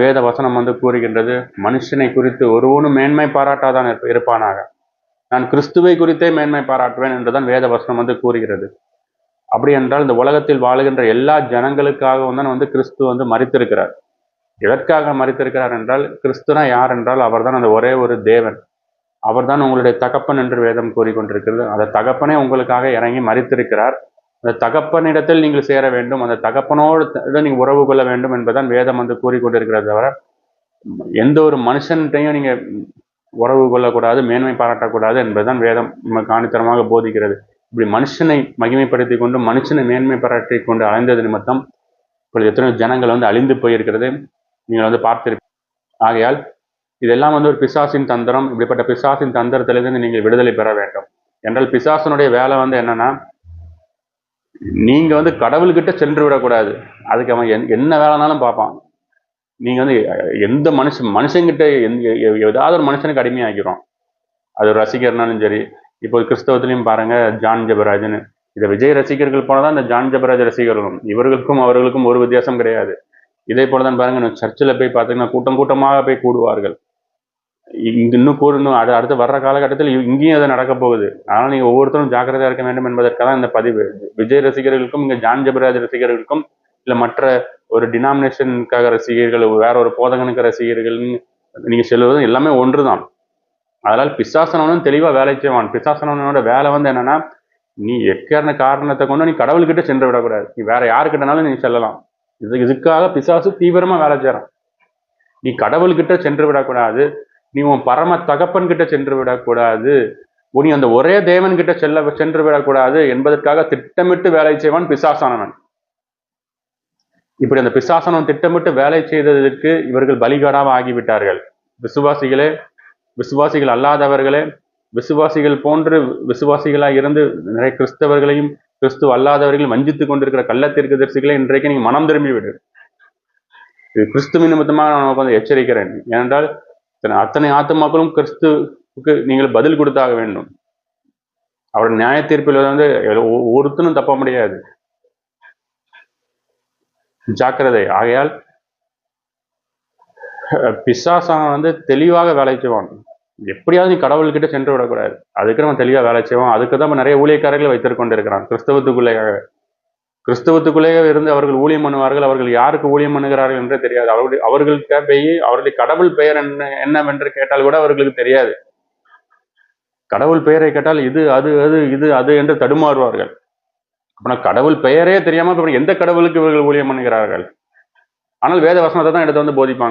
வேத வசனம் கூறுகின்றது, மனுஷனை குறித்து ஒருவனும் மேன்மை பாராட்டாதான் இருப்பானாக, நான் கிறிஸ்துவை குறித்தே மேன்மை பாராட்டுவேன் என்றுதான் வேத வசனம் கூறுகிறது. அப்படி என்றால் இந்த உலகத்தில் வாழுகின்ற எல்லா ஜனங்களுக்காகவும் தான் கிறிஸ்து மரித்திருக்கிறார். எதற்காக மரித்திருக்கிறார் என்றால், கிறிஸ்துனா யார் என்றால் அவர்தான் அந்த ஒரே ஒரு தேவன். அவர்தான் உங்களுடைய தகப்பன் என்று வேதம் கூறிக்கொண்டிருக்கிறது. அந்த தகப்பனே உங்களுக்காக இறங்கி மரித்திருக்கிறார். அந்த தகப்பனிடத்தில் நீங்கள் சேர வேண்டும், அந்த தகப்பனோடு நீங்கள் உறவு கொள்ள வேண்டும் என்பதுதான் வேதம் கூறிக்கொண்டிருக்கிறது. தவிர எந்த ஒரு மனுஷன்கிட்டையும் நீங்க உறவு கொள்ளக்கூடாது, மேன்மை பாராட்டக்கூடாது என்பதுதான் வேதம் நமக்கு ஆணித்தரமாக போதிக்கிறது. இப்படி மனுஷனை மகிமைப்படுத்தி கொண்டு மனுஷனை மேன்மை பாராட்டி கொண்டு அலைந்தது நிமித்தம் இப்பொழுது எத்தனையோ ஜனங்கள் அழிந்து போயிருக்கிறது நீங்கள் பார்த்திருப்பீங்க. ஆகையால் இதெல்லாம் ஒரு பிசாசின் தந்திரம். இப்படிப்பட்ட பிசாசின் தந்திரத்திலிருந்து நீங்கள் விடுதலை பெற வேண்டும் என்றால், பிசாசனுடைய வேலை என்னன்னா, நீங்க கடவுள்கிட்ட சென்று விடக்கூடாது. அதுக்கு அவன் என்ன வேலைனாலும் பார்ப்பான். நீங்க எந்த மனுஷங்கிட்ட ஏதாவது ஒரு மனுஷனுக்கு அடிமையாக்கிறோம். அது ஒரு ரசிகர்னாலும் சரி. இப்போ கிறிஸ்தவத்திலையும் பாருங்க, ஜான் ஜெபராஜ்னு. இதை விஜய் ரசிகர்கள் போனதான் இந்த ஜான் ஜெபராஜ் ரசிகர்களும். இவர்களுக்கும் அவர்களுக்கும் ஒரு வித்தியாசம் கிடையாது. இதே போலதான் பாருங்க, சர்ச்சில் போய் பார்த்தீங்கன்னா கூட்டம் கூட்டமாக போய் கூடுவார்கள். இன்னும் கூடணும், அடுத்து வர்ற காலகட்டத்தில் இங்கேயும் அதை நடக்க போகுது. ஆனால் நீங்க ஒவ்வொருத்தரும் ஜாக்கிரதையா இருக்க வேண்டும் என்பதற்காக இந்த பதிவு. விஜய் ரசிகர்களுக்கும் இங்க ஜான் ஜெபராஜ் ரசிகர்களுக்கும் இல்ல மற்ற ஒரு டினாமினேஷனுக்காக ரசிகர்கள், வேற ஒரு போதகனுக்கு ரசிகர்கள் நீங்க சொல்லுவது எல்லாமே ஒன்றுதான். அதனால் பிசாசனவனும் தெளிவா வேலை செய்வான். பிசாசனவனோட வேலை என்னன்னா, நீ எக்காரண காரணத்தை கொண்டு நீ கடவுள்கிட்ட சென்று விடக்கூடாது. நீ வேற யாருக்கிட்டனாலும் நீ செல்லலாம். இதுக்காக பிசாசு தீவிரமா வேலை செய்யறான். நீ கடவுள்கிட்ட சென்று விடக்கூடாது, நீ உன் பரம தகப்பன் கிட்ட சென்று விடக்கூடாது, நீ அந்த ஒரே தேவன் கிட்ட சென்று விடக்கூடாது என்பதற்காக திட்டமிட்டு வேலை செய்வான் பிசாசானவன். இப்படி அந்த பிசாசனம் திட்டமிட்டு வேலை செய்ததற்கு இவர்கள் பலிகடாக ஆகிவிட்டார்கள். விசுவாசிகளே, விசுவாசிகள் அல்லாதவர்களே, விசுவாசிகள் போன்று விசுவாசிகளாக இருந்து நிறைய கிறிஸ்தவர்களையும் கிறிஸ்துவ அல்லாதவர்களையும் வஞ்சித்துக் கொண்டிருக்கிற கள்ளத்தீர்க்கதரிசிகளை இன்றைக்கு நீங்க மனம் திரும்பி விடு. இது கிறிஸ்துவின் நிமித்தமாக நான் உனக்கு எச்சரிக்கிறேன். ஏனென்றால் அத்தனை ஆத்துமாக்களும் கிறிஸ்துவுக்கு நீங்கள் பதில் கொடுத்தாக வேண்டும். அவருடைய நியாய தீர்ப்பில் ஒருத்தனும் தப்ப முடியாது. ஜாக்கிரதை. ஆகையால் பிசாசான் தெளிவாக வேலை செய்வான். எப்படியாவது நீ கடவுள்கிட்ட சென்று விடக்கூடாது, அதுக்கு நம்ம தெளிவா வேலை செய்வோம். அதுக்கு தான் நிறைய ஊழியக்காரர்களை வைத்துக் கொண்டிருக்கிறான். கிறிஸ்தவத்துக்குள்ளேயே இருந்து அவர்கள் ஊழியம் பண்ணுவார்கள். அவர்கள் யாருக்கு ஊழியம் பண்ணுகிறார்கள் என்றே தெரியாது. அவர்கள்ட்ட போய் அவருடைய கடவுள் பெயர் என்னவென்று கேட்டால் கூட அவர்களுக்கு தெரியாது. கடவுள் பெயரை கேட்டால் இது அது அது இது அது என்று தடுமாறுவார்கள். அப்படின்னா கடவுள் பெயரே தெரியாம எந்த கடவுளுக்கு இவர்கள் ஊழியம் பண்ணுகிறார்கள்? ஆனால் வேத வசனத்தை தான் எடுத்து போதிப்பாங்க.